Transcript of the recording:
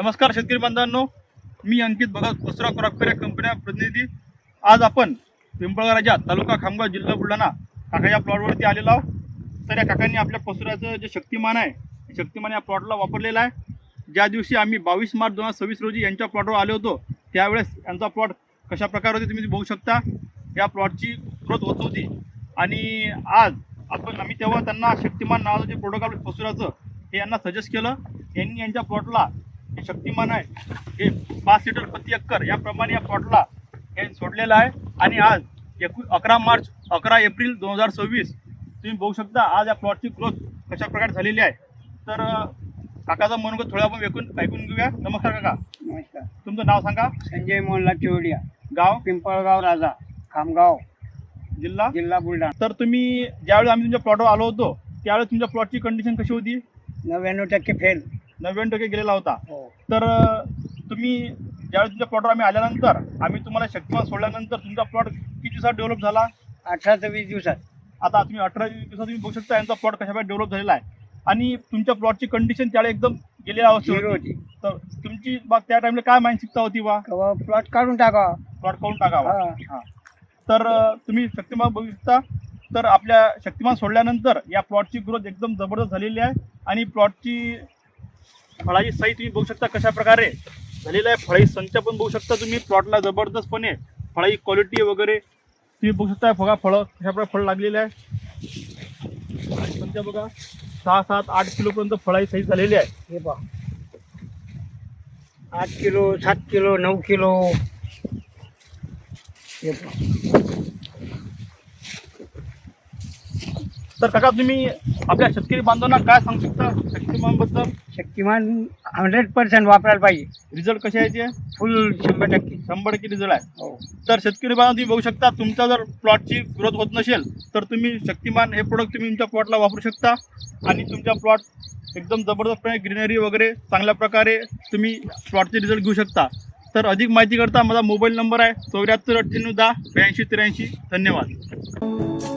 नमस्कार शेतकरी बांधवांनो, मी अंकित भगत वसुरा क्रॉपकेअर या कंपन्या प्रतिनिधी। आज आपण पिंपळगाव राजा तालुका खामगाव जिल्हा बुलढाणा काका या प्लॉटवरती आलेलो आहोत। तर या काकांनी आपल्या पसुराचं जे शक्तिमान आहे, शक्तिमान या प्लॉटला वापरलेला आहे। ज्या दिवशी आम्ही 22 मार्च 2026 रोजी यांच्या प्लॉटवर आलो होतो, त्यावेळेस यांचा प्लॉट कशा प्रकारे होते तुम्ही बघू शकता। या प्लॉटची ग्रोथ होत होती आणि आज आम्ही तेव्हा त्यांना शक्तिमान नावाचं जे प्रोडक्ट आपल्या पसुराचं हे यांना सजेस्ट केलं। यांनी यांच्या प्लॉटला हे शक्तिमान आहे हे 5 लिटर प्रति एकर याप्रमाणे या प्लॉटला हे सोडलेलं आहे। आणि आज 11 एप्रिल 2026 तुम्ही बघू शकता आज या प्लॉटची ग्रोथ कशा प्रकारे झालेली आहे। तर काकाचं मनोगत थोडं आपण ऐकून घेऊया। नमस्कार काका। नमस्कार। तुमचं नाव सांगा। संजय मोहनलाल केवडिया, गाव पिंपळगाव राजा, खामगाव, जिल्हा बुलढाणा। तर तुम्ही ज्यावेळी आम्ही तुमच्या प्लॉटवर आलो होतो त्यावेळेस तुमच्या प्लॉटची कंडिशन कशी होती? 99% फेल। 90% गेलेला होता। हो। तर तुम्ही ज्यावेळेस तुमच्या प्लॉटवर आम्ही आल्यानंतर आम्ही तुम्हाला शक्तिमान सोडल्यानंतर तुमचा प्लॉट किती दिवसात डेव्हलप झाला? 18 ते 20 दिवसात। आता तुम्ही 18 दिवसात तुम्ही बघू शकता यांचा प्लॉट कशाप्रकारे डेव्हलप झालेला आहे। आणि तुमच्या प्लॉटची कंडिशन त्यावेळी एकदम गेलेल्या अवस्थेत झिरो होती। होती। तर तुमची बाग त्या टाइमला काय मानसिकता होती बा? प्लॉट काढून टाका, प्लॉट काढून टाकावा। हा। हां, तर तुम्ही शक्तिमान बघू शकता। तर आपल्या शक्तिमान सोडल्यानंतर या प्लॉटची ग्रोथ एकदम जबरदस्त झालेली आहे आणि प्लॉटची फळाची साईज तुम्ही बघू शकता कशा प्रकारे झालेलं आहे। फळाची संख्या पण बघू शकता तुम्ही प्लॉटला जबरदस्तपणे फळाची क्वालिटी वगैरे तुम्ही बघू शकता। फळं कशा प्रकारे फळ लागलेले आहे। संख्या बघा 6, 7, 8 किलोपर्यंत फळाची साईज झालेली आहे। हे पहा, 8 किलो, 7 किलो, 9 किलो। हे पहा, तर काका तुम्ही आपल्या शेतकरी बांधवांना काय सांगू शकता शक्तिमान बद्दल? शक्तिमान 100% वापरायला पाहिजे। रिझल्ट कसे आहे ते? फुल 100%। 100% रिझल्ट आहे। हो। तर शेतकरी बांधव तुम्ही बघू शकता, तुमचा जर प्लॉटची ग्रोथ होत नसेल तर तुम्ही शक्तिमान हे प्रोडक्ट तुम्ही तुमच्या प्लॉटला वापरू शकता आणि तुमचा प्लॉट एकदम जबरदस्तपणे ग्रीनरी वगैरे चांगल्या प्रकारे तुम्ही प्लॉटचे रिझल्ट घेऊ शकता। तर अधिक माहिती करता माझा मोबाईल नंबर आहे 74 98 10 82 83। धन्यवाद।